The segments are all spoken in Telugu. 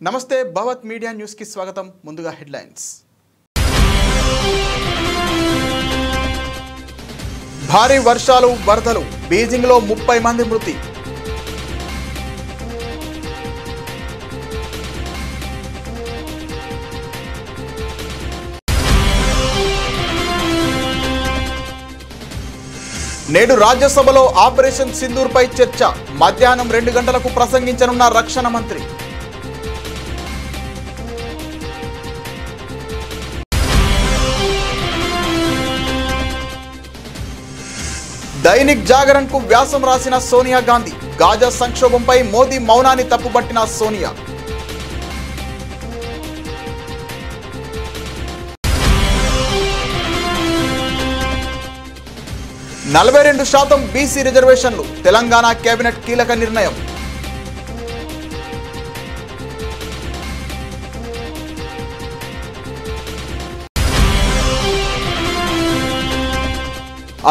నమస్తే భవత్ మీడియా న్యూస్ కి స్వాగతం. ముందుగా హెడ్లైన్స్. భారీ వర్షాలు వరదలు, బీజింగ్ లో 30 మంది మృతి. నేడు రాజ్యసభలో ఆపరేషన్ సింధూర్ పై చర్చ. మధ్యాహ్నం 2 గంటలకు ప్రసంగించనున్న రక్షణ మంత్రి. దైనిక్ జాగరణ్ కు వ్యాసం రాసిన సోనియా గాంధీ. గాజా సంక్షోభంపై మోదీ మౌనాన్ని తప్పుపట్టిన సోనియా. నలభై 42% బీసీ రిజర్వేషన్లు, తెలంగాణ కేబినెట్ కీలక నిర్ణయం.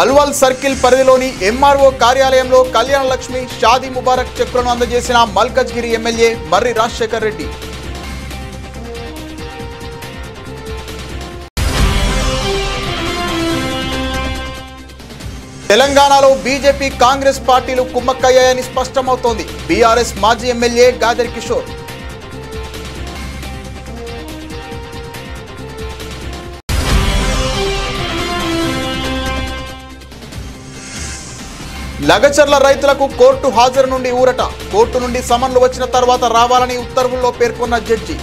అల్వాల్ సర్కిల్ పరిధిలోని ఎంఆర్ఓ కార్యాలయంలో కళ్యాణ లక్ష్మి షాదీ ముబారక్ చెక్కులను అందజేసిన మల్కజ్గిరి ఎమ్మెల్యే మర్రి రాజశేఖర్ రెడ్డి. తెలంగాణలో బీజేపీ కాంగ్రెస్ పార్టీలు కుమ్మక్కయ్యాయని స్పష్టమవుతోంది. బీఆర్ఎస్ మాజీ ఎమ్మెల్యే గాదర్ కిషోర్. లగచర్ల రైతులకు కోర్టు హాజరు నుండి ఊరట. కోర్టు నుండి సమన్లు వచ్చిన తర్వాత రావాలని ఉత్తర్వుల్లో పేర్కొన్న జడ్జి.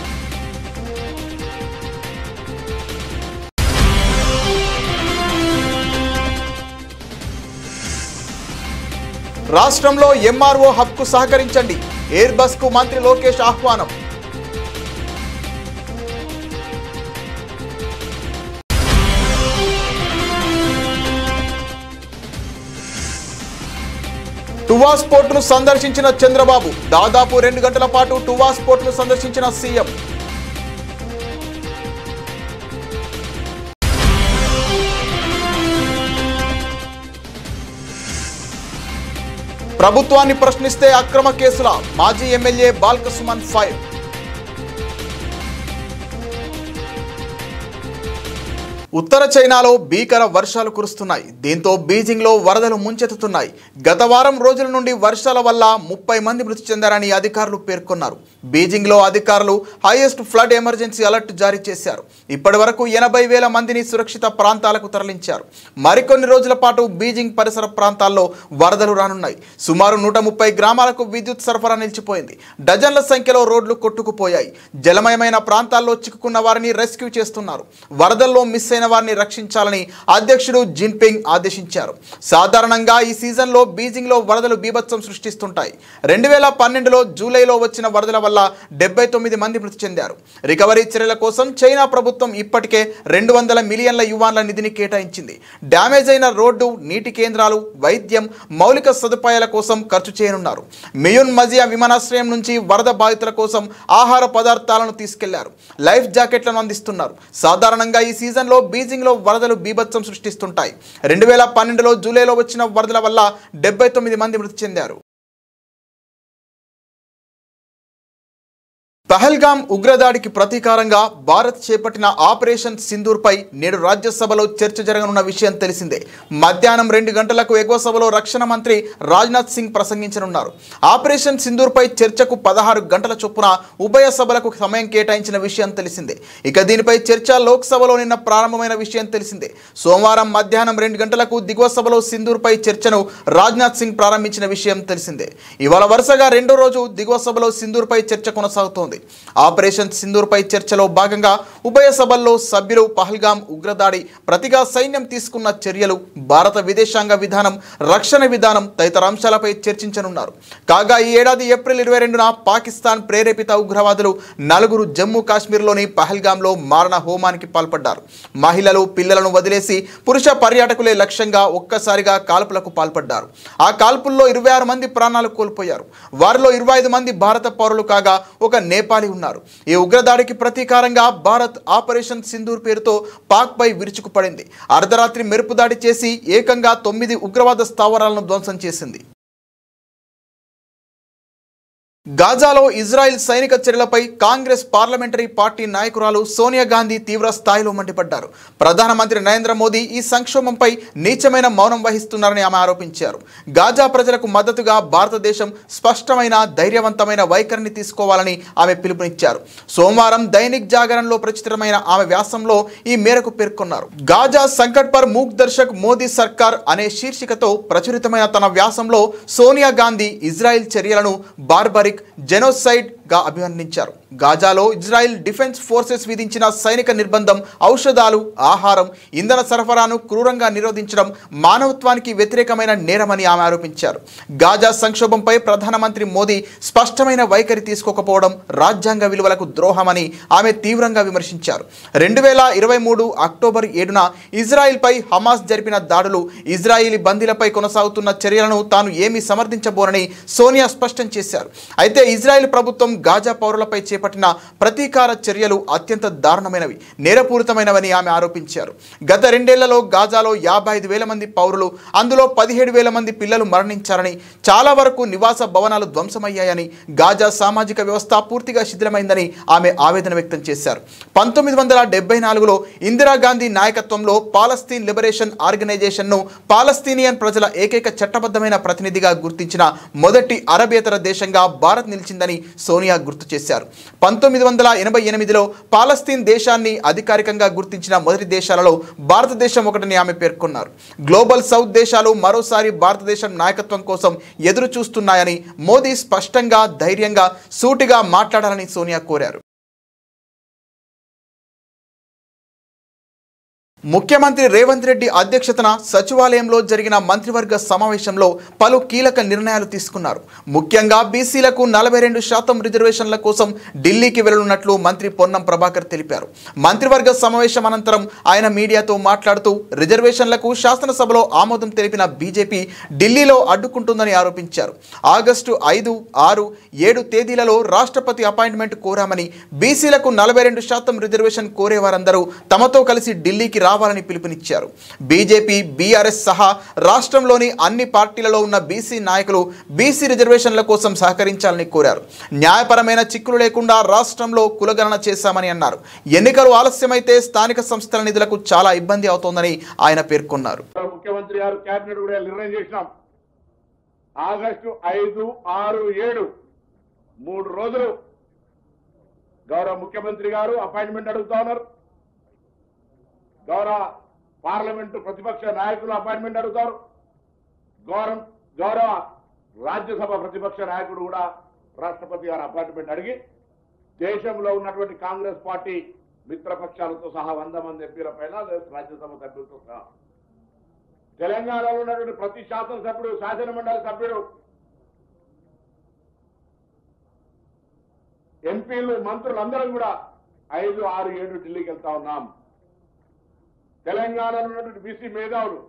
రాష్ట్రంలో ఎంఆర్ఓ హబ్ కు సహకరించండి. ఎయిర్ బస్ కు మంత్రి లోకేష్ ఆహ్వానం. టువాస్ పోర్టును సందర్శించిన చంద్రబాబు. దాదాపు 2 గంటల పాటు టువాస్ పోర్టును సందర్శించిన సీఎం. ప్రభుత్వాన్ని ప్రశ్నిస్తే అక్రమ కేసుల, మాజీ ఎమ్మెల్యే బాల్క సుమన్ ఫైర్. ఉత్తర చైనాలో భీకర వర్షాలు కురుస్తున్నాయి. దీంతో బీజింగ్ లో వరదలు ముంచెత్తుతున్నాయి. గత వారం రోజుల నుండి వర్షాల వల్ల 30 మంది మృతి చెందారని అధికారులు పేర్కొన్నారు. బీజింగ్ లో అధికారులు హైయెస్ట్ ఫ్లడ్ ఎమర్జెన్సీ అలర్ట్ జారీ చేశారు. ఇప్పటి వరకు 80,000 మందిని సురక్షిత ప్రాంతాలకు తరలించారు. మరికొన్ని రోజుల పాటు బీజింగ్ పరిసర ప్రాంతాల్లో వరదలు రానున్నాయి. సుమారు 130 గ్రామాలకు విద్యుత్ సరఫరా నిలిచిపోయింది. డజన్ల సంఖ్యలో రోడ్లు కొట్టుకుపోయాయి. జలమయమైన ప్రాంతాల్లో చిక్కుకున్న వారిని రెస్క్యూ చేస్తున్నారు. వరదల్లో మిస్ అయిన వారిని రక్షించాలని అధ్యక్షుడు జిన్పింగ్ ఆదేశించారు. సాధారణంగా ఈ సీజన్లో బీజింగ్లో వరదలు బీభత్సం సృష్టిస్తుంటాయి. 2012లో జూలైలో వచ్చిన వరదల వల్ల 79 మంది మృతి చెందారు. రికవరీ చర్యల కోసం చైనా ప్రభుత్వం ఇప్పటికే 200 మిలియన్ల యువాన్ల నిధిని కేటాయించింది. డ్యామేజ్ అయిన రోడ్డు, నీటి కేంద్రాలు, వైద్యం, మౌలిక సదుపాయాల కోసం ఖర్చు చేయనున్నారు. మియున్ మజియా విమానాశ్రయం నుంచి వరద బాధితుల కోసం ఆహార పదార్థాలను తీసుకెళ్లారు. లైఫ్ జాకెట్లను అందిస్తున్నారు. సాధారణంగా ఈ సీజన్లో బీజింగ్ లో వరదలు బీభత్సం సృష్టిస్తుంటాయి. 2012లో జూలైలో వచ్చిన వరదల వల్ల 79 మంది మృతి చెందారు. పహల్గాం ఉగ్రదాడికి ప్రతీకారంగా భారత్ చేపట్టిన ఆపరేషన్ సింధూర్ పై నేడు రాజ్యసభలో చర్చ జరగనున్న విషయం తెలిసిందే. మధ్యాహ్నం 2 గంటలకు ఎగువ సభలో రక్షణ మంత్రి రాజ్నాథ్ సింగ్ ప్రసంగించనున్నారు. ఆపరేషన్ సింధూర్ పై చర్చకు 16 గంటల చొప్పున ఉభయ సభలకు సమయం కేటాయించిన విషయం తెలిసిందే. ఇక దీనిపై చర్చ లోక్సభలో నిన్న ప్రారంభమైన విషయం తెలిసిందే. సోమవారం మధ్యాహ్నం 2 గంటలకు దిగువ సభలో సింధూర్ పై చర్చను రాజ్నాథ్ సింగ్ ప్రారంభించిన విషయం తెలిసిందే. ఇవాళ వరుసగా 2వ రోజు దిగువ సభలో సింధూర్ పై చర్చ కొనసాగుతోంది. ఆపరేషన్ సింధూర్ పై చర్చలో భాగంగా ఉభయ సభల్లో సభ్యులు పహల్గాం ఉగ్రదాడి ప్రతిగా సైన్యం తీసుకున్న చర్యలు, భారత విదేశాంగ విధానం, రక్షణ విధానం తదితర అంశాలపై చర్చించనున్నారు. కాగా ఈ ఏడాది ఏప్రిల్ 22న పాకిస్తాన్ ప్రేరేపిత ఉగ్రవాదులు 4 జమ్మూ కాశ్మీర్లోని పహల్గాంలో మారణ హోమానికి పాల్పడ్డారు. మహిళలు, పిల్లలను వదిలేసి పురుష పర్యాటకులే లక్ష్యంగా ఒక్కసారిగా కాల్పులకు పాల్పడ్డారు. ఆ కాల్పుల్లో 26 మంది ప్రాణాలు కోల్పోయారు. వారిలో 25 మంది భారత పౌరులు కాగా ఒక నేపాల్ నేపాలీ ఉన్నారు. ఈ ఉగ్రదాడికి ప్రతీకారంగా భారత్ ఆపరేషన్ సింధూర్ పేరుతో పాక్పై విరుచుకుపడింది. అర్ధరాత్రి మెరుపు దాడి చేసి ఏకంగా 9 ఉగ్రవాద స్థావరాలను ధ్వంసం చేసింది. గాజాలో ఇజ్రాయెల్ సైనిక చర్యలపై కాంగ్రెస్ పార్లమెంటరీ పార్టీ నాయకురాలు సోనియా గాంధీ తీవ్ర స్థాయిలో మండిపడ్డారు. ప్రధానమంత్రి నరేంద్ర మోదీ ఈ సంక్షోభంపై నీచమైన మౌనం వహిస్తున్నారని ఆమె ఆరోపించారు. గాజా ప్రజలకు మద్దతుగా భారతదేశం స్పష్టమైన ధైర్యవంతమైన వైఖరిని తీసుకోవాలని ఆమె పిలుపునిచ్చారు. సోమవారం దైనిక్ జాగరణలో ప్రచురితమైన ఆమె వ్యాసంలో ఈ మేరకు పేర్కొన్నారు. గాజా సంకట్ పర్ మూక్ దర్శక్ మోదీ సర్కార్ అనే శీర్షికతో ప్రచురితమైన తన వ్యాసంలో సోనియా గాంధీ ఇజ్రాయెల్ చర్యలను బార్బరిక్ జెనోసైడ్ గా అభివర్ణించారు. గాజాలో ఇజ్రాయెల్ డిఫెన్స్ ఫోర్సెస్ విధించిన సైనిక నిర్బంధం, ఔషధాలు, ఆహారం, ఇంధన సరఫరాను క్రూరంగా నిరోధించడం మానవత్వానికి వ్యతిరేకమైన నేరమని ఆమె ఆరోపించారు. గాజా సంక్షోభంపై ప్రధానమంత్రి మోదీ స్పష్టమైన వైఖరి తీసుకోకపోవడం రాజ్యాంగ విలువలకు ద్రోహమని ఆమె తీవ్రంగా విమర్శించారు. 2023 అక్టోబర్ 7న ఇజ్రాయెల్పై హమాస్ జరిపిన దాడులు, ఇజ్రాయేలీ బందీలపై కొనసాగుతున్న చర్యలను తాను ఏమీ సమర్థించబోనని సోనియా స్పష్టం చేశారు. అయితే ఇజ్రాయెల్ ప్రభుత్వం గాజా పౌరులపై చేపట్టిన ప్రతీకార చర్యలు అత్యంత దారుణమైనవి, నేరపూరితమైనవని ఆమె ఆరోపించారు. గత 2 ఏళ్లలో గాజాలో 55,000 మంది పౌరులు, అందులో 17,000 మంది పిల్లలు మరణించారని, చాలా వరకు నివాస భవనాలు ధ్వంసమయ్యాయని, గాజా సామాజిక వ్యవస్థ పూర్తిగా శిథిలమైందని ఆమె ఆవేదన వ్యక్తం చేశారు. 1974లో ఇందిరాగాంధీ నాయకత్వంలో పాలస్తీన్ లిబరేషన్ ఆర్గనైజేషన్ను పాలస్తీనియన్ ప్రజల ఏకైక చట్టబద్ధమైన ప్రతినిధిగా గుర్తించిన మొదటి అరబేతర దేశంగా భారత్ నిలిచిందని సోనియా గుర్తు చేశారు. 1988లో పాలస్తీన్ దేశాన్ని అధికారికంగా గుర్తించిన మొదటి దేశాలలో భారతదేశం ఒకటని ఆమె పేర్కొన్నారు. గ్లోబల్ సౌత్ దేశాలు మరోసారి భారతదేశం నాయకత్వం కోసం ఎదురు చూస్తున్నాయని, మోదీ స్పష్టంగా, ధైర్యంగా, సూటిగా మాట్లాడాలని సోనియా కోరారు. ముఖ్యమంత్రి రేవంత్ రెడ్డి అధ్యక్షతన సచివాలయంలో జరిగిన మంత్రివర్గ సమావేశంలో పలు కీలక నిర్ణయాలు తీసుకున్నారు. ముఖ్యంగా బీసీలకు 42% రిజర్వేషన్ల కోసం ఢిల్లీకి వెళ్లనున్నట్లు మంత్రి పొన్నం ప్రభాకర్ తెలిపారు. మంత్రివర్గ సమావేశం అనంతరం ఆయన మీడియాతో మాట్లాడుతూ రిజర్వేషన్లకు శాసనసభలో ఆమోదం తెలిపిన బీజేపీ ఢిల్లీలో అడ్డుకుంటుందని ఆరోపించారు. ఆగస్టు 5, 6, 7 తేదీలలో రాష్ట్రపతి అపాయింట్మెంట్ కోరామని, బీసీలకు 42% రిజర్వేషన్ కోరేవారందరూ తమతో కలిసి ఢిల్లీకి రావాలని పిలుపునిచ్చారు. బీజేపీ, బీఆర్ఎస్ సహా రాష్ట్రంలోని అన్ని పార్టీలలో ఉన్న బీసీ నాయకులు బీసీ రిజర్వేషన్ల కోసం సహకరించాలని కోరారు. న్యాయపరమైన చిక్కులు లేకుండా రాష్ట్రంలో కులగణన చేశామని అన్నారు. ఎన్నికలు ఆలస్యమైతే స్థానిక సంస్థల నిధులకు చాలా ఇబ్బంది అవుతోందని ఆయన పేర్కొన్నారు. ముఖ్యమంత్రి గారు కేబినెట్ కూడా నిర్ణయం చేసినాం. ఆగస్టు 5, 6, 7 3 రోజులు గౌరవ ముఖ్యమంత్రి గారు అపాయింట్మెంట్ అడుగుతా ఉన్నారు. గౌరవ పార్లమెంటు ప్రతిపక్ష నాయకులు అపాయింట్మెంట్ అడుగుతారు. గౌరవ రాజ్యసభ ప్రతిపక్ష నాయకుడు కూడా రాష్ట్రపతి గారు అపాయింట్మెంట్ అడిగి దేశంలో ఉన్నటువంటి కాంగ్రెస్ పార్టీ మిత్రపక్షాలతో సహా 100 మంది ఎంపీల పైన, రాజ్యసభ సభ్యులతో సహా తెలంగాణలో ఉన్నటువంటి ప్రతి శాసనసభ్యుడు, శాసనమండలి సభ్యుడు, ఎంపీలు, మంత్రులందరం కూడా 5, 6, 7 ఢిల్లీకి వెళ్తా ఉన్నాం. తెలంగాణలో ఉన్నటువంటి బీసీ మేధావులు,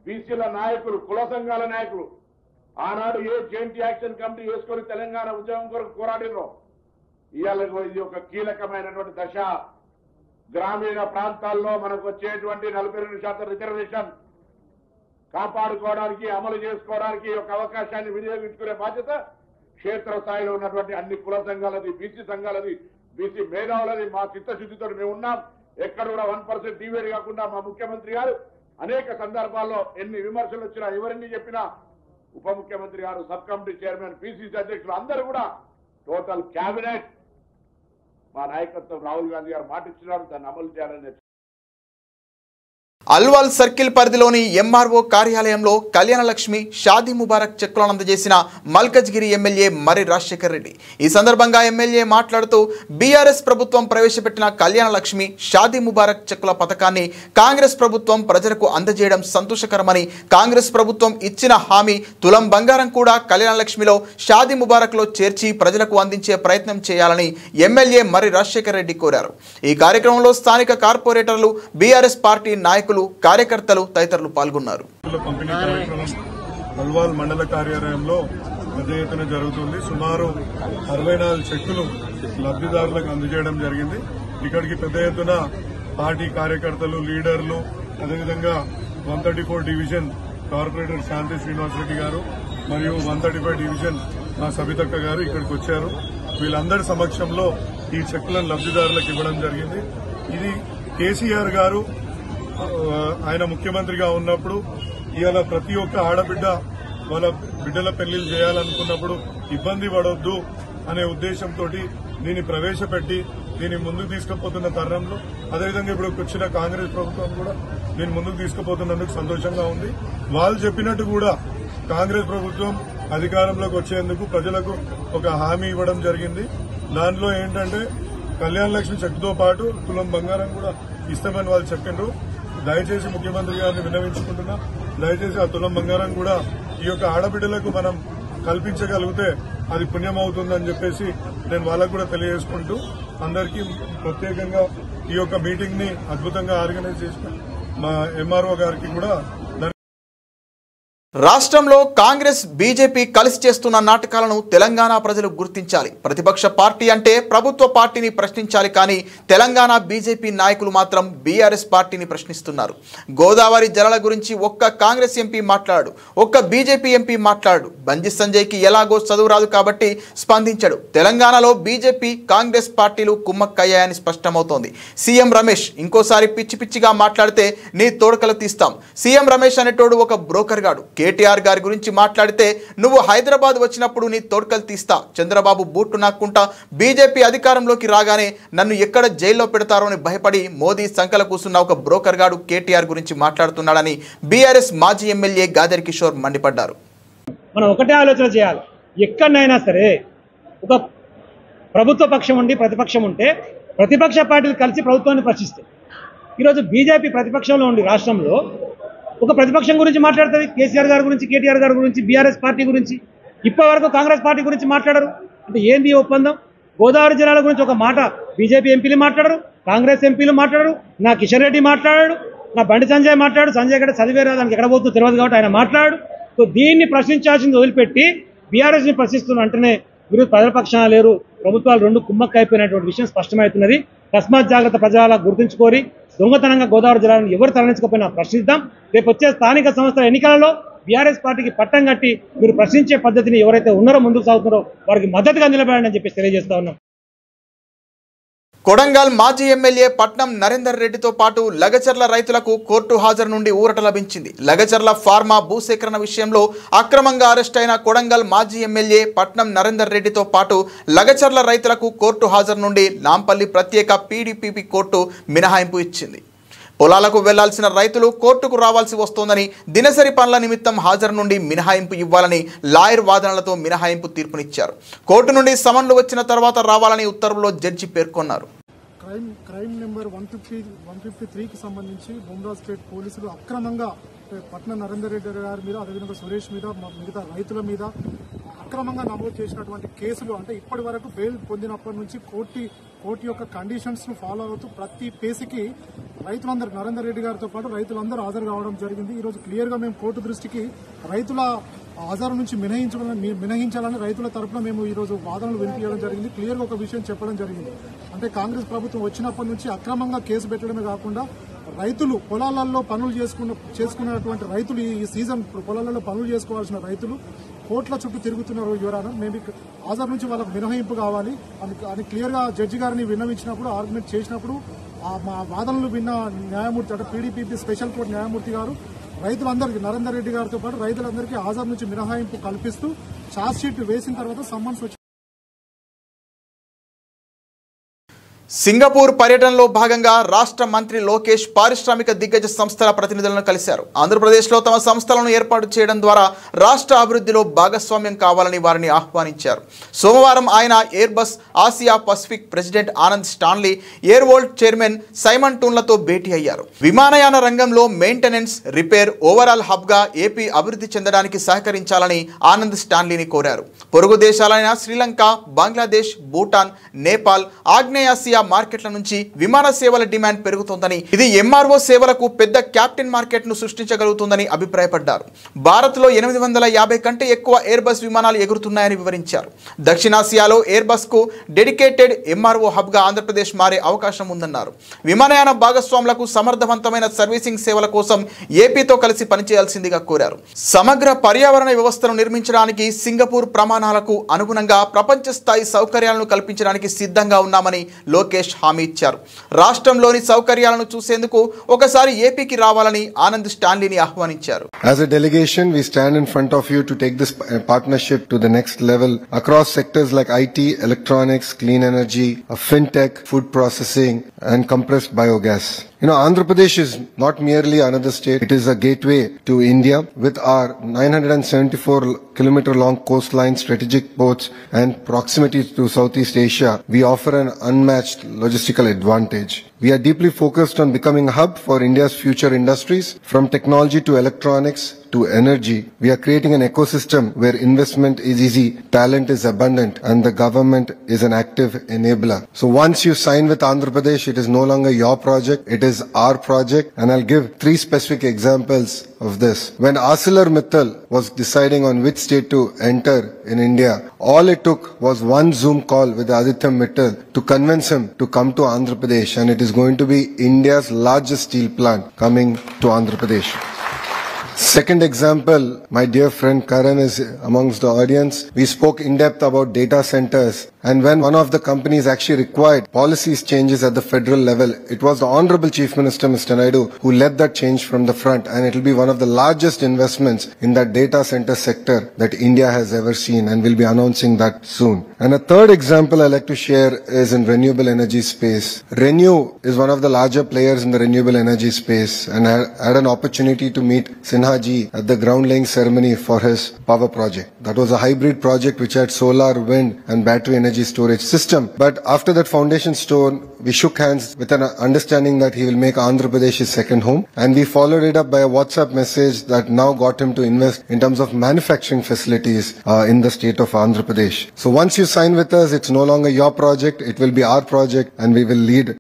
బీసీల నాయకులు, కుల సంఘాల నాయకులు ఆనాడు ఏ జాయింట్ యాక్షన్ కమిటీ వేసుకొని తెలంగాణ ఉద్యమం కొరకు పోరాడినో ఇవాళ ఇది ఒక కీలకమైనటువంటి దశ. గ్రామీణ ప్రాంతాల్లో మనకు వచ్చేటువంటి 42% రిజర్వేషన్ కాపాడుకోవడానికి, అమలు చేసుకోవడానికి ఒక అవకాశాన్ని వినియోగించుకునే బాధ్యత క్షేత్రస్థాయిలో ఉన్నటువంటి అన్ని కుల సంఘాలది, బీసీ సంఘాలది, బీసీ మేధావులది. మా చిత్తశుద్ధితో మేము ఉన్నాం. ఎక్కడ కూడా 1% డివేట్ కాకుండా మా ముఖ్యమంత్రి గారు అనేక సందర్భాల్లో ఎన్ని విమర్శలు వచ్చినా, ఎవరిని చెప్పినా ఉప ముఖ్యమంత్రి గారు, సబ్ కమిటీ చైర్మన్, పిసిసి అధ్యక్షులు అందరూ కూడా టోటల్ క్యాబినెట్ మా నాయకత్వం రాహుల్ గాంధీ గారు మాట ఇచ్చినారు, దాన్ని అమలు చేయాలని. అల్వాల్ సర్కిల్ పరిధిలోని ఎంఆర్ఓ కార్యాలయంలో కళ్యాణలక్ష్మి, షాదీ ముబారక్ చెక్కులను అందజేసిన మల్కజ్గిరి ఎమ్మెల్యే మర్రి రాజశేఖర్ రెడ్డి. ఈ సందర్భంగా ఎమ్మెల్యే మాట్లాడుతూ బీఆర్ఎస్ ప్రభుత్వం ప్రవేశపెట్టిన కళ్యాణలక్ష్మి, షాదీ ముబారక్ చెక్కుల పథకాన్ని కాంగ్రెస్ ప్రభుత్వం ప్రజలకు అందజేయడం సంతోషకరమని, కాంగ్రెస్ ప్రభుత్వం ఇచ్చిన హామీ తులం బంగారం కూడా కళ్యాణలక్ష్మిలో, షాదీ ముబారక్లో చేర్చి ప్రజలకు అందించే ప్రయత్నం చేయాలని ఎమ్మెల్యే మర్రి రాజశేఖర్ రెడ్డి కోరారు. ఈ కార్యక్రమంలో స్థానిక కార్పొరేటర్లు, బీఆర్ఎస్ పార్టీ నాయకులు, కార్యకర్తలు తదితరులు పాల్గొన్నారు. అల్వాల్ మండల కార్యాలయంలో పెద్ద ఎత్తున జరుగుతుంది. సుమారు 64 చెక్కులు లబ్దిదారులకు అందజేయడం జరిగింది. ఇక్కడికి పెద్ద ఎత్తున పార్టీ కార్యకర్తలు, లీడర్లు, అదేవిధంగా 134 డివిజన్ కార్పొరేటర్ శాంతి శ్రీనివాసరెడ్డి గారు మరియు 135 డివిజన్ మా సబితక్క గారు ఇక్కడికి వచ్చారు. వీళ్ళందరి సమక్షంలో ఈ చెక్కులను లబ్దిదారులకు ఇవ్వడం జరిగింది. ఇది కేసీఆర్ గారు ఆయన ముఖ్యమంత్రిగా ఉన్నప్పుడు ఇవాళ ప్రతి ఒక్క ఆడబిడ్డ వాళ్ళ బిడ్డల పెళ్లిళ్లు చేయాలనుకున్నప్పుడు ఇబ్బంది పడొద్దు అనే ఉద్దేశంతో దీన్ని ప్రవేశపెట్టి దీన్ని ముందుకు తీసుకుపోతున్న తరుణంలో అదేవిధంగా ఇప్పుడు వచ్చిన కాంగ్రెస్ ప్రభుత్వం కూడా దీన్ని ముందుకు తీసుకుపోతున్నందుకు సంతోషంగా ఉంది. వాళ్ళు చెప్పినట్టు కూడా కాంగ్రెస్ ప్రభుత్వం అధికారంలోకి వచ్చేందుకు ప్రజలకు ఒక హామీ ఇవ్వడం జరిగింది. దాంట్లో ఏంటంటే కళ్యాణ లక్ష్మి చెక్కుతో పాటు తులం బంగారం కూడా ఇస్తామని వాళ్ళు చెప్పిండ్రు. దయచేసి ముఖ్యమంత్రి గారిని విన్నవించుకుంటున్నా, దయచేసి ఆ తులం బంగారం కూడా ఈ యొక్క ఆడబిడ్డలకు మనం కల్పించగలిగితే అది పుణ్యం అవుతుందని చెప్పేసి నేను వాళ్ళకు కూడా తెలియజేసుకుంటూ అందరికీ ప్రత్యేకంగా ఈ యొక్క మీటింగ్ ని అద్భుతంగా ఆర్గనైజ్ చేసిన మా ఎంఆర్ఓ గారికి కూడా రాష్ట్రంలో కాంగ్రెస్ బీజేపీ కలిసి చేస్తున్న నాటకాలను తెలంగాణ ప్రజలు గుర్తించాలి. ప్రతిపక్ష పార్టీ అంటే ప్రభుత్వ పార్టీని ప్రశ్నించాలి, కానీ తెలంగాణ బీజేపీ నాయకులు మాత్రం బీఆర్ఎస్ పార్టీని ప్రశ్నిస్తున్నారు. గోదావరి జలాల గురించి ఒక్క కాంగ్రెస్ ఎంపీ మాట్లాడు, ఒక్క బీజేపీ ఎంపీ మాట్లాడు. బండి సంజయ్కి ఎలాగో చదువు రాదు కాబట్టి స్పందించాడు. తెలంగాణలో బీజేపీ కాంగ్రెస్ పార్టీలు కుమ్మక్కయ్యాయని స్పష్టమవుతోంది. సీఎం రమేష్ ఇంకోసారి పిచ్చి పిచ్చిగా మాట్లాడితే నీ తోడకలు తీస్తాం. సీఎం రమేష్ అనేటోడు ఒక బ్రోకర్ గాడు. కేటీఆర్ గారి గురించి మాట్లాడితే నువ్వు హైదరాబాద్ వచ్చినప్పుడు నీ తోడ్కలు తీస్తా, చంద్రబాబు బూట్లు నాక్కుంటా, బీజేపీ అధికారంలోకి రాగానే నన్ను ఎక్కడ జైల్లో పెడతారో అని భయపడి మోదీ సంకల కూసున్న ఒక బ్రోకర్ గాడు కేటీఆర్ గురించి మాట్లాడుతున్నాడని బీఆర్ఎస్ మాజీ ఎమ్మెల్యే గాదర్ కిషోర్ మండిపడ్డారు. మనం ఒకటే ఆలోచన చేయాలి. ఎక్కడైనా సరే ఒక ప్రభుత్వ పక్షం ఉండి ప్రతిపక్షం ఉంటే ప్రతిపక్ష పార్టీలు కలిసి ప్రభుత్వాన్ని ప్రశ్నిస్తాయి. ఈరోజు బీజేపీ ప్రతిపక్షంలో ఉండి రాష్ట్రంలో ఒక ప్రతిపక్షం గురించి మాట్లాడుతుంది, కేసీఆర్ గారి గురించి, కేటీఆర్ గారి గురించి, బీఆర్ఎస్ పార్టీ గురించి. ఇప్పటి వరకు కాంగ్రెస్ పార్టీ గురించి మాట్లాడరు. అంటే ఏంది ఒప్పందం? గోదావరి జిల్లాల గురించి ఒక మాట బీజేపీ ఎంపీలు మాట్లాడరు, కాంగ్రెస్ ఎంపీలు మాట్లాడరు, నా కిషన్ రెడ్డి మాట్లాడాడు, నా బండి సంజయ్ మాట్లాడు. సంజయ్ గడ్డ చదివే రాదానికి ఎక్కడ పోతుందో తెలియదు కాబట్టి ఆయన మాట్లాడు. సో దీన్ని ప్రశ్నించాల్సింది వదిలిపెట్టి బీఆర్ఎస్ని ప్రశ్నిస్తున్న అంటేనే మీరు ప్రజల పక్షాన లేరు, ప్రభుత్వాలు రెండు కుమ్మక్క అయిపోయినటువంటి విషయం స్పష్టమవుతున్నది. తస్మాత్ జాగ్రత్త ప్రజల గుర్తుంచుకోరి. దొంగతనంగా గోదావరి జిల్లాను ఎవరు తరలించకపోయినా ప్రశ్నిద్దాం. రేపు వచ్చే స్థానిక సంస్థల ఎన్నికలలో బీఆర్ఎస్ పార్టీకి పట్టం కట్టి మీరు ప్రశ్నించే పద్ధతిని ఎవరైతే ఉన్నారో ముందుకు సాగుతున్నారో వారికి మద్దతుగా నిలబడండి అని చెప్పేసి తెలియజేస్తా ఉన్నాం. కొడంగల్ మాజీ ఎమ్మెల్యే పట్నం నరేందర్ రెడ్డితో పాటు లగచర్ల రైతులకు కోర్టు హాజరు నుండి ఊరట లభించింది. లగచర్ల ఫార్మా భూసేకరణ విషయంలో అక్రమంగా అరెస్ట్ అయిన కొడంగల్ మాజీ ఎమ్మెల్యే పట్నం నరేందర్ రెడ్డితో పాటు లగచర్ల రైతులకు కోర్టు హాజరు నుండి నాంపల్లి ప్రత్యేక పీడీపీపీ కోర్టు మినహాయింపు ఇచ్చింది. పొలాలకు వెళ్లాల్సిన రైతులు కోర్టుకు రావాల్సి వస్తోందని, దినసరి పనుల నిమిత్తం హాజరు నుండి మినహాయింపు ఇవ్వాలని లాయర్ వాదనలతో మినహాయింపు తీర్పునిచ్చారు. కోర్టు నుండి సమన్లు వచ్చిన తర్వాత రావాలని ఉత్తర్వులో జడ్జి పేర్కొన్నారు. క్రైమ్ నెంబర్ 153కి సంబంధించి బొమ్రా స్టేట్ పోలీసులు అక్రమంగా పట్నం నరేందర్ రెడ్డి గారి మీద, అదేవిధంగా సురేష్ మీద, మిగతా రైతుల మీద అక్రమంగా నమోదు చేసినటువంటి కేసులు, అంటే ఇప్పటి వరకు బెయిల్ పొందినప్పటి నుంచి కోర్టు యొక్క కండిషన్స్ ను ఫాలో అవుతూ ప్రతి కేసుకి రైతులందరూ, నరేందర్ రెడ్డి గారితో పాటు రైతులందరూ హాజరు కావడం జరిగింది. ఈరోజు క్లియర్ గా మేము కోర్టు దృష్టికి రైతుల హాజరు నుంచి మినహించాలని రైతుల తరఫున మేము ఈరోజు వాదనలు వినిపించడం జరిగింది. క్లియర్ గా ఒక విషయం చెప్పడం జరిగింది. అంటే కాంగ్రెస్ ప్రభుత్వం వచ్చినప్పటి నుంచి అక్రమంగా కేసు పెట్టడమే కాకుండా రైతులు పొలాలలో పనులు చేసుకున్నటువంటి రైతులు, ఈ సీజన్ పొలాలలో పనులు చేసుకోవాల్సిన రైతులు కోట్ల చుట్టూ తిరుగుతున్నారు. యువరాన మేము హాజరు నుంచి వాళ్ళకు మినహాయింపు కావాలి అని క్లియర్ గా జడ్జి గారిని విన్నవించినప్పుడు, ఆర్గ్యుమెంట్ చేసినప్పుడు మా వాదనలు విన్న న్యాయమూర్తి, అంటే పీడీపీపీ స్పెషల్ కోర్టు న్యాయమూర్తి గారు రైతులందరికీ, నరేందర్ రెడ్డి గారితో పాటు రైతులందరికీ హాజరు నుంచి మినహాయింపు కల్పిస్తూ ఛార్జ్ షీట్ వేసిన తర్వాత సమ్మన్స్ వచ్చి సింగపూర్ పర్యటనలో భాగంగా రాష్ట్ర మంత్రి లోకేష్ పారిశ్రామిక దిగ్గజ సంస్థల ప్రతినిధులను కలిశారు. ఆంధ్రప్రదేశ్లో తమ సంస్థలను ఏర్పాటు చేయడం ద్వారా రాష్ట్ర అభివృద్ధిలో భాగస్వామ్యం కావాలని వారిని ఆహ్వానించారు. సోమవారం ఆయన Airbus Asia Pacific president Anand Stanley, air world chairman Simon టూన్లతో భేటీ అయ్యారు. విమానయాన రంగంలో మెయింటెనెన్స్, రిపేర్, ఓవరాల్ హబ్గా ఏపీ అభివృద్ధి చెందడానికి సహకరించాలని ఆనంద్ స్టాన్లీని కోరారు. పొరుగు దేశాలైన శ్రీలంక, బంగ్లాదేశ్, భూటాన్, నేపాల్, ఆగ్నేయాసియా మార్కెట్ల నుంచి విమాన సేవల డిమాండ్ పెరుగుతోందని, ఇది ఎంఆర్ఓ సేవలకు పెద్ద క్యాప్టెన్ మార్కెట్ ను సృష్టించగలుగుతుందని అభిప్రాయపడ్డారు. భారత్లో 850 కంటే ఎక్కువ ఎయిర్ బస్ విమానాలు ఎగురుతున్నాయని వివరించారు. దక్షిణాసియాలో ఎయిర్ బస్ కు డెడికేటెడ్ ఎంఆర్ఓ హబ్ గా ఆంధ్రప్రదేశ్ మారే అవకాశం ఉందన్నారు. విమానయాన భాగస్వాములకు సమర్థవంతమైన సర్వీసింగ్ సేవల కోసం ఏపీతో కలిసి పనిచేయాల్సిందిగా కోరారు. సమగ్ర పర్యావరణ వ్యవస్థను నిర్మించడానికి సింగపూర్ ప్రమాణాలకు అనుగుణంగా ప్రపంచ స్థాయి సౌకర్యాలను కల్పించడానికి సిద్ధంగా ఉన్నామని లోకేష్ హామీ ఇచ్చారు. రాష్ట్రంలోని సౌకర్యాలను చూసేందుకు ఒకసారి ఏపీకి రావాలని ఆనంద్ స్టాన్లీని ఆహ్వానించారు. As a delegation, we stand in front of you to take this partnership to the next level across sectors like IT, electronics, clean energy, fintech, food processing, and compressed biogas. Andhra Pradesh is not merely another state. It is a gateway to India. With our 974-kilometer long coastline, strategic ports, and proximity to Southeast Asia, we offer an unmatched logistical advantage. We are deeply focused on becoming a hub for India's future industries, from technology to electronics to energy. We are creating an ecosystem where investment is easy, talent is abundant, and the government is an active enabler. So once you sign with Andhra Pradesh, it is no longer your project, it is our project, and I'll give 3 specific examples of this. When ArcelorMittal was deciding on which state to enter in India, all it took was one Zoom call with Aditya Mittal to convince him to come to Andhra Pradesh, and it is going to be India's largest steel plant coming to Andhra Pradesh. Second example, my dear friend Karan is amongst the audience. We spoke in depth about data centers, and when one of the companies actually required policies changes at the federal level, it was the Honorable Chief Minister Mr. Naidu who led that change from the front, and it will be one of the largest investments in that data center sector that India has ever seen, and we'll be announcing that soon. And a third example I like to share is in renewable energy space. ReNew is one of the larger players in the renewable energy space, and I had an opportunity to meet Sinha ji at the ground laying ceremony for his power project. That was a hybrid project which had solar, wind, and battery energy storage system. But after that foundation stone, we shook hands with an understanding that he will make Andhra Pradesh his second home, and we followed it up by a WhatsApp message that now got him to invest in terms of manufacturing facilities in the state of Andhra Pradesh. So once you sign with us, it's no longer your project, it will be our project, and we will lead.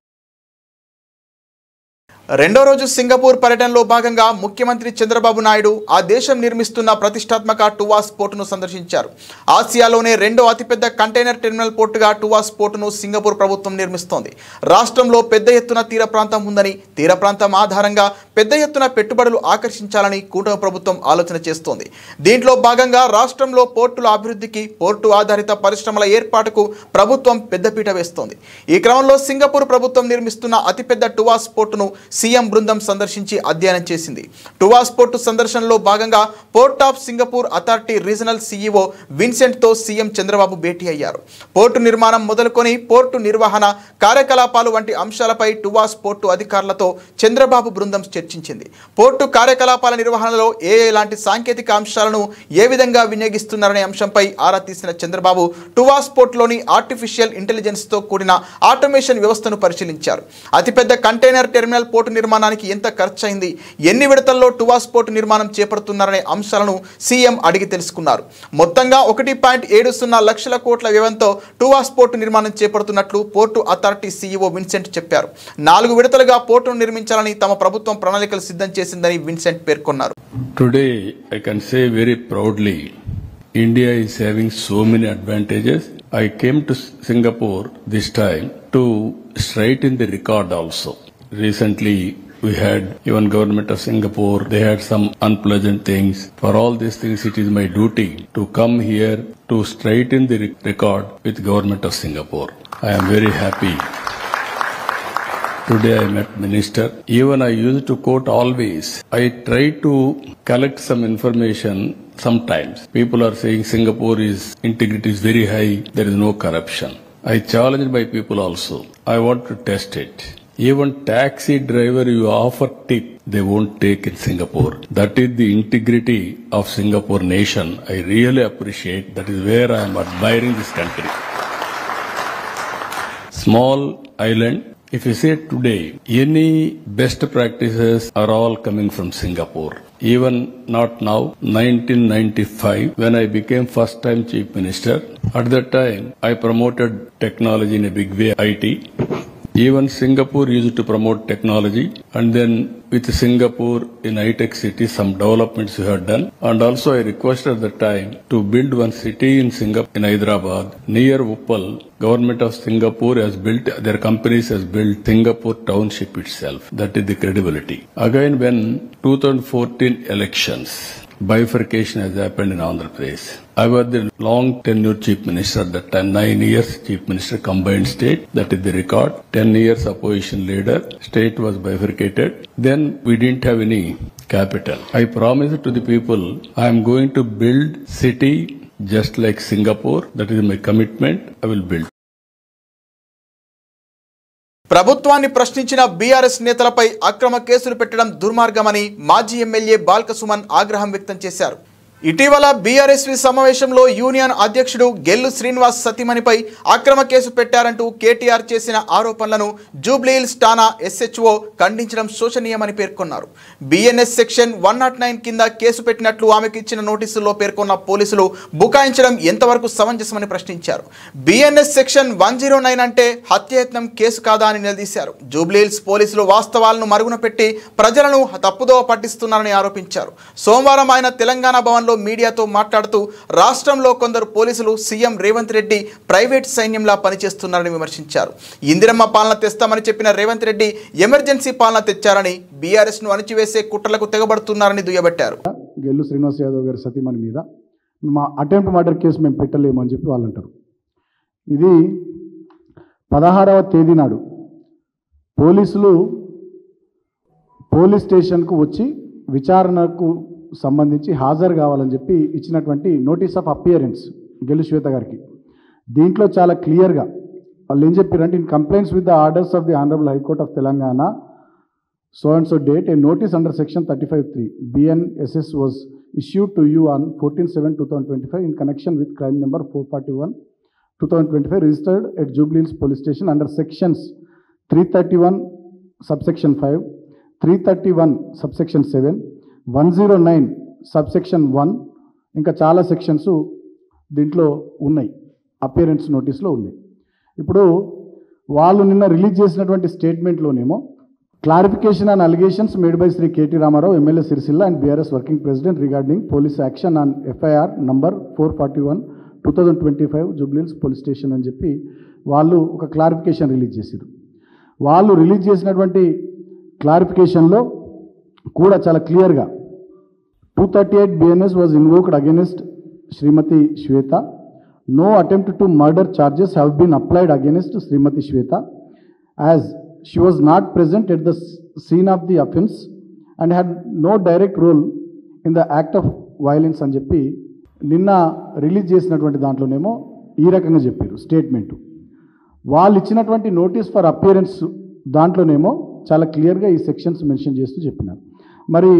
రెండో రోజు సింగపూర్ పర్యటనలో భాగంగా ముఖ్యమంత్రి చంద్రబాబు నాయుడు ఆ దేశం నిర్మిస్తున్న ప్రతిష్టాత్మక టువాస్ పోర్టును సందర్శించారు. ఆసియాలోనే రెండో అతిపెద్ద కంటైనర్ టెర్మినల్ పోర్టుగా టువాస్ పోర్టును సింగపూర్ ప్రభుత్వం నిర్మిస్తోంది. రాష్ట్రంలో పెద్ద ఎత్తున తీర ప్రాంతం ఉందని, తీర ప్రాంతం ఆధారంగా పెద్ద ఎత్తున పెట్టుబడులు ఆకర్షించాలని కూటమి ప్రభుత్వం ఆలోచన చేస్తోంది. దీంట్లో భాగంగా రాష్ట్రంలో పోర్టుల అభివృద్ధికి, పోర్టు ఆధారిత పరిశ్రమల ఏర్పాటుకు ప్రభుత్వం పెద్దపీట వేస్తోంది. ఈ క్రమంలో సింగపూర్ ప్రభుత్వం నిర్మిస్తున్న అతిపెద్ద టువాస్ పోర్టును సీఎం బృందం సందర్శించి అధ్యయనం చేసింది. టువాస్ పోర్టు సందర్శనలో భాగంగా port of Singapore authority regional CEO Vincent తో సీఎం చంద్రబాబు భేటీ అయ్యారు. పోర్టు నిర్మాణం మొదలుకొని పోర్టు నిర్వహణ, కార్యకలాపాలు వంటి అంశాలపై టువాస్ పోర్టు అధికారులతో చంద్రబాబు బృందం చర్చించింది. పోర్టు కార్యకలాపాల నిర్వహణలో ఎలాంటి సాంకేతిక అంశాలను ఏ విధంగా వినియోగిస్తున్నారనే అంశంపై ఆరా తీసిన చంద్రబాబు టువాస్ పోర్టులోని ఆర్టిఫిషియల్ ఇంటెలిజెన్స్ తో కూడిన ఆటోమేషన్ వ్యవస్థను పరిశీలించారు. అతిపెద్ద కంటైనర్ టెర్మినల్ పోర్టు నిర్మాణానికి ఎంత ఖర్చయింది, ఎన్ని విడతల్లో టువాస్ పోర్టు నిర్మాణం చేపడుతున్నారనే అంశాలను సీఎం అడిగి తెలుసుకున్నారు. మొత్తంగా 1.70 లక్షల కోట్ల వ్యయంతో టువాస్ పోర్టు నిర్మాణం చేపడుతున్నట్లు పోర్టు అథారిటీ సీఈఓ విన్సెంట్ చెప్పారు. 4 విడతలుగా పోర్టును నిర్మించాలని తమ ప్రభుత్వం ప్రణాళికలు సిద్ధం చేసిందని విన్సెంట్ పేర్కొన్నారు. Today I can say very proudly, India is having so many advantages. I came to Singapore this time to straighten the record also. Recently, we had even government of Singapore, they had some unpleasant things. For all these things, it is my duty to come here to straighten the record with government of Singapore. I am very happy. Today I met minister. Even I used to quote always. I try to collect some information. Sometimes people are saying Singapore is integrity is very high, there is no corruption. I challenge my people also. I want to test it. Even taxi driver you offer tip, they won't take in Singapore. That is the integrity of Singapore nation. I really appreciate. That is where I am admiring this country. Small island. If you say today, any best practices are all coming from Singapore. Even not now, 1995, when I became first time chief minister, at that time I promoted technology in a big way, IT. Even Singapore used to promote technology, and then with Singapore in high-tech city, some developments we have done. And also I requested at the time to build one city in Singapore, in Hyderabad, near Uppal. Government of Singapore has built, their companies has built Singapore township itself. That is the credibility. Again, when 2014 elections, bifurcation has happened in Andhra Pradesh. I was the long tenure chief minister at that time, 9 years chief minister, combined state. That is the record. 10 years opposition leader. State was bifurcated. Then we didn't have any capital. I promised to the people, I am going to build city just like Singapore. That is my commitment. I will build. ప్రభుత్వాన్ని ప్రశ్నించిన బీఆర్ఎస్ నేతలపై అక్రమ కేసులు పెట్టడం దుర్మార్గమని మాజీ ఎమ్మెల్యే బాల్క సుమన్ ఆగ్రహం వ్యక్తం చేశారు. ఇటీవల బీఆర్ఎస్వి సమావేశంలో యూనియన్ అధ్యక్షుడు గెల్లు శ్రీనివాస్ సతీమణిపై అక్రమ కేసు పెట్టారంటూ కేటీఆర్ చేసిన ఆరోపణలను జూబ్లీహిల్స్ ఠాణా ఎస్హెచ్ఓ ఖండించడం శోచనీయమని పేర్కొన్నారు. బిఎన్ఎస్ సెక్షన్ 109 కింద కేసు పెట్టినట్లు ఆమెకు ఇచ్చిన నోటీసుల్లో పేర్కొన్న పోలీసులు బుకాయించడం ఎంతవరకు సమంజసమని ప్రశ్నించారు. బిఎన్ఎస్ సెక్షన్ 109 అంటే హత్యాయత్నం కేసు కాదా అని నిలదీశారు. జూబ్లీహిల్స్ పోలీసులు వాస్తవాలను మరుగున పెట్టి ప్రజలను తప్పుదోవ పట్టిస్తున్నారని ఆరోపించారు. సోమవారం ఆయన తెలంగాణ భవన్లో మీడియాతో మాట్లాడుతూ రాష్ట్రంలో కొందరు పోలీసులు సీఎం రేవంత్ రెడ్డి ప్రైవేట్ సైన్యంలా పనిచేస్తున్నారని విమర్శించారు. ఇందిరమ్మ పాలన తెస్తామని చెప్పిన రేవంత్ రెడ్డి ఎమర్జెన్సీ పాలన తెచ్చారని బీఆర్ఎస్ ను అణిచివేసే కుట్రలకు తెగబడుతున్నారని దుయ్యబట్టారు. గెల్లు శ్రీనివాస్ యాదవ్ గారి సతీమణి మీద మా అటెంప్ట్ మర్డర్ కేసు మేము పెట్టలేము అని చెప్పి వాళ్ళు అంటారు. ఇది 16వ తేదీ నాడు పోలీసులు పోలీస్ స్టేషన్కు వచ్చి విచారణకు సంబంధించి హాజరు కావాలని చెప్పి ఇచ్చినటువంటి నోటీస్ ఆఫ్ అపియరెన్స్ గెల్లు శ్వేత గారికి. దీంట్లో చాలా క్లియర్గా వాళ్ళు ఏం చెప్పారంటే, in complaints with the orders of the honourable high court of Telangana so and so date A notice under section 35(3) BNSS was issued to you on 14/7/2025 in connection with crime number 441/2025 registered at Jubilee Hills Police Station under sections 331 subsection 5, 331 subsection 7, 109 subsection 1 ఇంకా చాలా సెక్షన్స్ దీంట్లో ఉన్నాయి, అపియరెన్స్ నోటీస్లో ఉన్నాయి. ఇప్పుడు వాళ్ళు నిన్న రిలీజ్ చేసినటువంటి స్టేట్మెంట్లోనేమో clarification on allegations made by Shri KT Rama Rao MLA Sircilla and BRS working president regarding police action on FIR number 441/2025 Jubilee Hills police station అని చెప్పి వాళ్ళు ఒక క్లారిఫికేషన్ రిలీజ్ చేశారు. వాళ్ళు రిలీజ్ చేసినటువంటి క్లారిఫికేషన్లో కూడా చాలా క్లియర్గా 238 BNS was invoked against Srimati Shweta. No attempt to murder charges have been applied against Srimati Shweta as she was not present at the scene of the offence and had no direct role in the act of violence అని చెప్పి నిన్న రిలీజ్ చేసినటువంటి దాంట్లోనేమో ఈ రకంగా చెప్పారు స్టేట్మెంటు. వాళ్ళు ఇచ్చినటువంటి నోటీస్ ఫర్ అపియరెన్స్ దాంట్లోనేమో చాలా క్లియర్గా ఈ సెక్షన్స్ మెన్షన్ చేస్తూ చెప్పినారు. మరి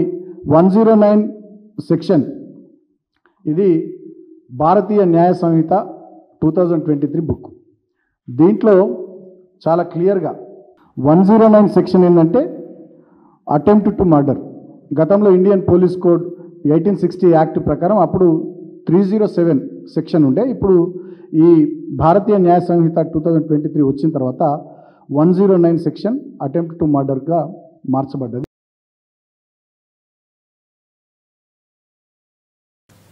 109 సెక్షన్ ఇది భారతీయ న్యాయ సంహిత 2023 బుక్. దీంట్లో చాలా క్లియర్గా 109 సెక్షన్ ఏంటంటే అటెంప్ట్ టు మర్డర్. గతంలో ఇండియన్ పోలీస్ కోడ్ 1860 యాక్ట్ ప్రకారం అప్పుడు 307 సెక్షన్ ఉండే. ఇప్పుడు ఈ భారతీయ న్యాయ సంహిత 2023 వచ్చిన తర్వాత 109 సెక్షన్ అటెంప్ట్ టు మర్డర్గా మార్చబడ్డది.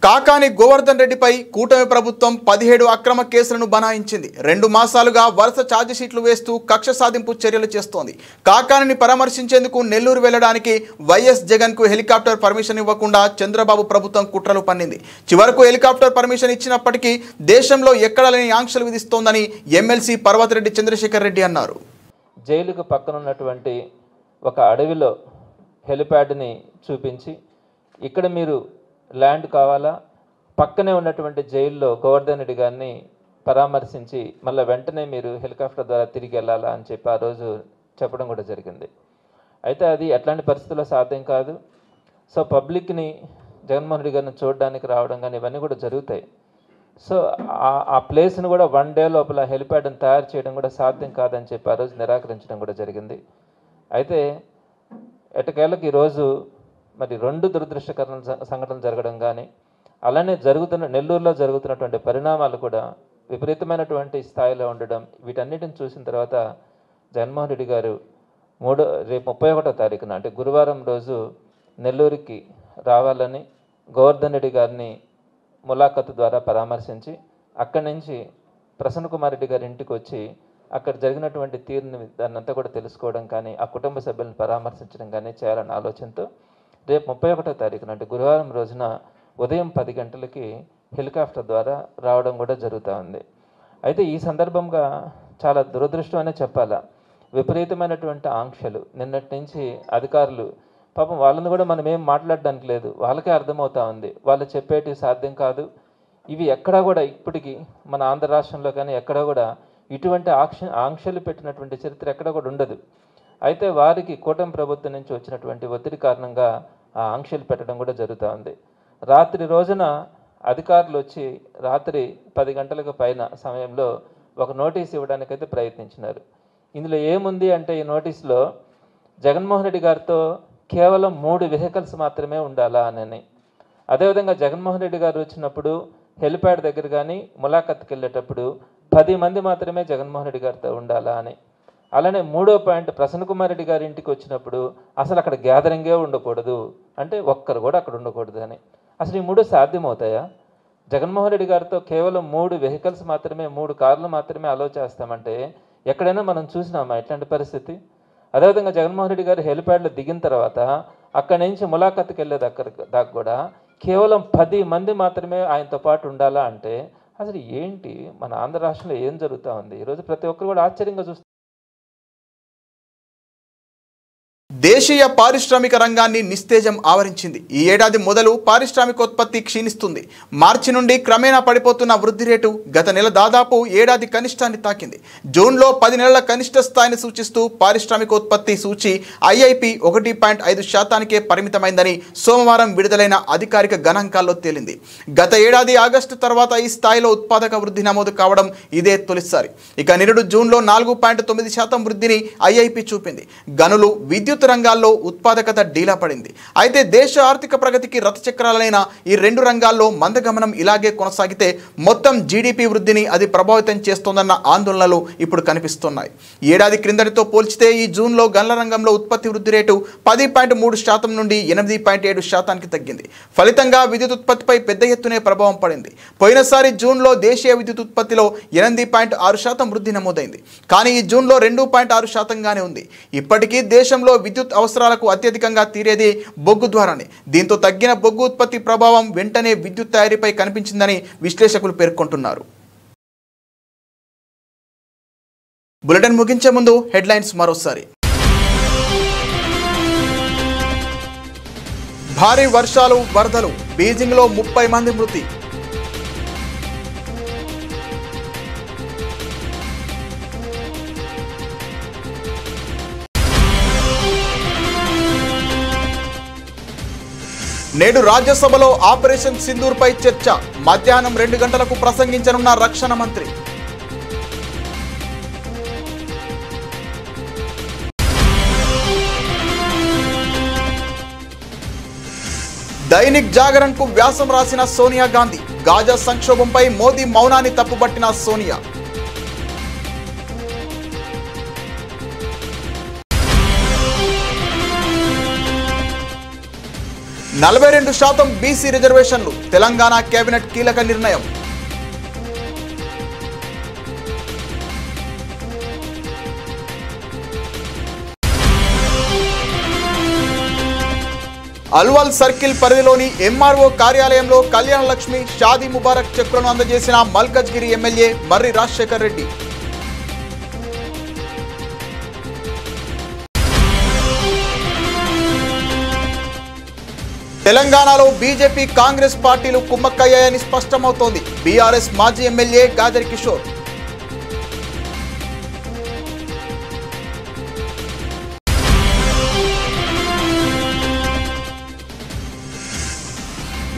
కాకాని గోవర్ధన్ రెడ్డిపై కూటమి ప్రభుత్వం 17 అక్రమ కేసులను బనాయించింది. 2 మాసాలుగా వరుస ఛార్జిషీట్లు వేస్తూ కక్ష సాధింపు చర్యలు చేస్తోంది. కాకానిని పరామర్శించేందుకు నెల్లూరు వెళ్లడానికి వైఎస్ జగన్కు హెలికాప్టర్ పర్మిషన్ ఇవ్వకుండా చంద్రబాబు ప్రభుత్వం కుట్రలు పన్నింది. చివరకు హెలికాప్టర్ పర్మిషన్ ఇచ్చినప్పటికీ దేశంలో ఎక్కడ లేని ఆంక్షలు విధిస్తోందని ఎమ్మెల్సీ పర్వతిరెడ్డి చంద్రశేఖర్ రెడ్డి అన్నారు. జైలుకు పక్కన ఉన్నటువంటి ఒక అడవిలో హెలిప్యాడ్ని చూపించి ఇక్కడ మీరు ల్యాండ్ కావాలా, పక్కనే ఉన్నటువంటి జైల్లో గోవర్ధన్ రెడ్డి గారిని పరామర్శించి మళ్ళీ వెంటనే మీరు హెలికాప్టర్ ద్వారా తిరిగి వెళ్ళాలా అని చెప్పి ఆ రోజు చెప్పడం కూడా జరిగింది. అయితే అది ఎట్లాంటి పరిస్థితుల్లో సాధ్యం కాదు. సో పబ్లిక్ని జగన్మోహన్ రెడ్డి గారిని చూడడానికి రావడం కానీ ఇవన్నీ కూడా జరుగుతాయి. సో ఆ ప్లేస్ని కూడా 1 డే లోపల హెలిప్యాడ్ని తయారు చేయడం కూడా సాధ్యం కాదని చెప్పి ఆ రోజు నిరాకరించడం కూడా జరిగింది. అయితే ఎటకేళ్ళకి ఈరోజు మరి 2 దురదృష్టకరమైన సంఘటనలు జరగడం కానీ అలానే నెల్లూరులో జరుగుతున్నటువంటి పరిణామాలు కూడా విపరీతమైనటువంటి స్థాయిలో ఉండడం, వీటన్నిటిని చూసిన తర్వాత జగన్మోహన్ రెడ్డి గారు రేపు 31వ తారీఖున అంటే గురువారం రోజు నెల్లూరుకి రావాలని గోవర్ధన్ రెడ్డి గారిని ములాఖతు ద్వారా పరామర్శించి అక్కడి నుంచి ప్రసన్న కుమార్ రెడ్డి గారి ఇంటికి వచ్చి అక్కడ జరిగినటువంటి తీరుని దాన్నంతా కూడా తెలుసుకోవడం కానీ ఆ కుటుంబ సభ్యులను పరామర్శించడం కానీ చేయాలన్న ఆలోచనతో రేపు 31వ తారీఖున అంటే గురువారం రోజున ఉదయం 10 గంటలకి హెలికాప్టర్ ద్వారా రావడం కూడా జరుగుతూ ఉంది. అయితే ఈ సందర్భంగా చాలా దురదృష్టం అనే చెప్పాలా, విపరీతమైనటువంటి ఆంక్షలు నిన్నటి నుంచి అధికారులు పాపం వాళ్ళని కూడా మనం ఏం మాట్లాడడానికి లేదు, వాళ్ళకే అర్థమవుతా ఉంది వాళ్ళు చెప్పేటి సాధ్యం కాదు. ఇవి ఎక్కడా కూడా ఇప్పటికీ మన ఆంధ్ర రాష్ట్రంలో కానీ ఎక్కడా కూడా ఇటువంటి ఆంక్షలు పెట్టినటువంటి చరిత్ర ఎక్కడ కూడా ఉండదు. అయితే వారికి కూటమి ప్రభుత్వం నుంచి వచ్చినటువంటి ఒత్తిడి కారణంగా ఆ ఆంక్షలు పెట్టడం కూడా జరుగుతూ ఉంది. రాత్రి రోజున అధికారులు వచ్చి రాత్రి 10 గంటలకు పైన సమయంలో ఒక నోటీస్ ఇవ్వడానికైతే ప్రయత్నించినారు. ఇందులో ఏముంది అంటే ఈ నోటీసులో జగన్మోహన్ రెడ్డి గారితో కేవలం 3 వెహికల్స్ మాత్రమే ఉండాలా అని, అదేవిధంగా జగన్మోహన్ రెడ్డి గారు వచ్చినప్పుడు హెలిప్యాడ్ దగ్గర కానీ ములాఖత్కి వెళ్ళేటప్పుడు 10 మంది మాత్రమే జగన్మోహన్ రెడ్డి గారితో ఉండాలా అని, అలానే 3వ పాయింట్ ప్రసన్న కుమార్ రెడ్డి గారి ఇంటికి వచ్చినప్పుడు అసలు అక్కడ గ్యాదరింగే ఉండకూడదు అంటే ఒక్కరు కూడా అక్కడ ఉండకూడదు అని. అసలు ఈ 3 సాధ్యమవుతాయా? జగన్మోహన్ రెడ్డి గారితో కేవలం 3 వెహికల్స్ మాత్రమే 3 కార్లు మాత్రమే అలో చేస్తామంటే ఎక్కడైనా మనం చూసినామా ఇట్లాంటి పరిస్థితి? అదేవిధంగా జగన్మోహన్ రెడ్డి గారు హెలిప్యాడ్లో దిగిన తర్వాత అక్కడి నుంచి ములాఖత్కి వెళ్ళే దాకా కూడా కేవలం 10 మంది మాత్రమే ఆయనతో పాటు ఉండాలా అంటే అసలు ఏంటి మన ఆంధ్ర రాష్ట్రంలో ఏం జరుగుతూ ఉంది? ఈరోజు ప్రతి ఒక్కరు కూడా ఆశ్చర్యంగా చూస్తారు. దేశీయ పారిశ్రామిక రంగాన్ని నిస్తేజం ఆవరించింది. ఈ ఏడాది మొదలు పారిశ్రామికోత్పత్తి క్షీణిస్తుంది. మార్చి నుండి క్రమేణా పడిపోతున్న వృద్ధి రేటు గత నెల దాదాపు ఏడాది కనిష్టాన్ని తాకింది. జూన్లో 10 నెలల కనిష్ట స్థాయిని సూచిస్తూ పారిశ్రామికోత్పత్తి సూచి ఐఐపి 1.5%కే పరిమితమైందని సోమవారం విడుదలైన అధికారిక గణాంకాల్లో తేలింది. గత ఏడాది ఆగస్టు తర్వాత ఈ స్థాయిలో ఉత్పాదక వృద్ధి నమోదు కావడం ఇదే తొలిసారి. ఇక నిరుడు జూన్లో 4.9% వృద్ధిని ఐఐపి చూపింది. గనులు, విద్యుత్ రంగాల్లో ఉత్పాదకత డీలా పడింది. అయితే దేశ ఆర్థిక ప్రగతికి రథచక్రాలైన ఈ 2 రంగాల్లో మందగమనం ఇలాగే కొనసాగితే మొత్తం జీడీపీ వృద్ధిని అది ప్రభావితం చేస్తోందన్న ఆందోళనలు ఇప్పుడు కనిపిస్తున్నాయి. ఏడాది క్రిందటితో పోల్చితే ఈ జూన్లో గనుల రంగంలో ఉత్పత్తి వృద్ధి రేటు 10.3% నుండి 8.7%కి తగ్గింది. ఫలితంగా విద్యుత్ ఉత్పత్తిపై పెద్ద ఎత్తునే ప్రభావం పడింది. పోయినసారి జూన్లో దేశీయ విద్యుత్ ఉత్పత్తిలో 8.6% వృద్ధి నమోదైంది. కానీ ఈ జూన్లో 2.6%గానే ఉంది. ఇప్పటికీ దేశంలో విద్యుత్ అవసరాలకు అత్యధికంగా తీరేది బొగ్గు ద్వారానే. దీంతో తగ్గిన బొగ్గు ఉత్పత్తి ప్రభావం వెంటనే విద్యుత్ తయారీపై కనిపించిందని విశ్లేషకులు పేర్కొంటున్నారు. బులెటిన్ ముగించే ముందు హెడ్లైన్స్ మరోసారి. భారీ వర్షాలు, వరదలు, బీజింగ్లో 30 మంది మృతి. నేడు రాజ్యసభలో ఆపరేషన్ సింధూర్పై చర్చ. మధ్యాహ్నం 2 గంటలకు ప్రసంగించనున్న రక్షణ మంత్రి. దైనిక్ జాగరణ్కు వ్యాసం రాసిన సోనియా గాంధీ. గాజా సంక్షోభంపై మోదీ మౌనాన్ని తప్పుపట్టిన సోనియా. 42% బీసీ రిజర్వేషన్లు. తెలంగాణ కేబినెట్ కీలక నిర్ణయం. అల్వాల్ సర్కిల్ పరిధిలోని ఎంఆర్ఓ కార్యాలయంలో కళ్యాణ లక్ష్మి, షాదీ ముబారక్ చెక్కులను అందజేసిన మల్కజ్గిరి ఎమ్మెల్యే మర్రి రాజశేఖర్ రెడ్డి. తెలంగాణలో బీజేపీ, కాంగ్రెస్ పార్టీలు కుమ్మక్కయ్యాయని స్పష్టమవుతోంది. బీఆర్ఎస్ మాజీ ఎమ్మెల్యే గాజర్ కిషోర్.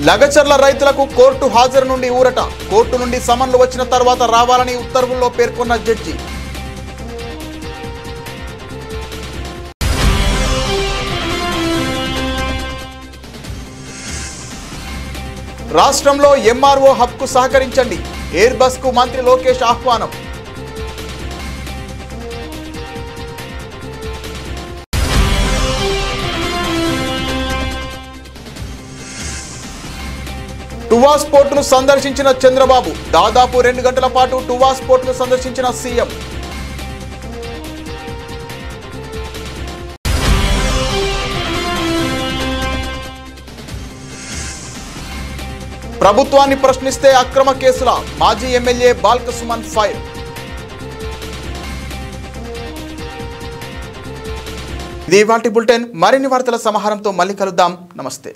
లగచర్ల రైతులకు కోర్టు హాజరు నుండి ఊరట. కోర్టు నుండి సమన్లు వచ్చిన తర్వాత రావాలని ఉత్తర్వుల్లో పేర్కొన్న జడ్జి. రాష్ట్రంలో ఎంఆర్ఓ హబ్కు సహకరించండి. ఎయిర్ బస్కు మంత్రి లోకేష్ ఆహ్వానం. టువాస్ పోర్టును సందర్శించిన చంద్రబాబు దాదాపు 2 గంటల పాటు టువాస్ పోర్టును సందర్శించిన సీఎం. ప్రభుత్వాన్ని ప్రశ్నిస్తే అక్రమ కేసుల మాజీ ఎమ్మెల్యే బాల్క సుమన్ ఫైర్. ఇది ఇవాల్టి బులెటిన్. మరిన్ని వార్తల సమాహారంతో మళ్ళీ కలుద్దాం. నమస్తే.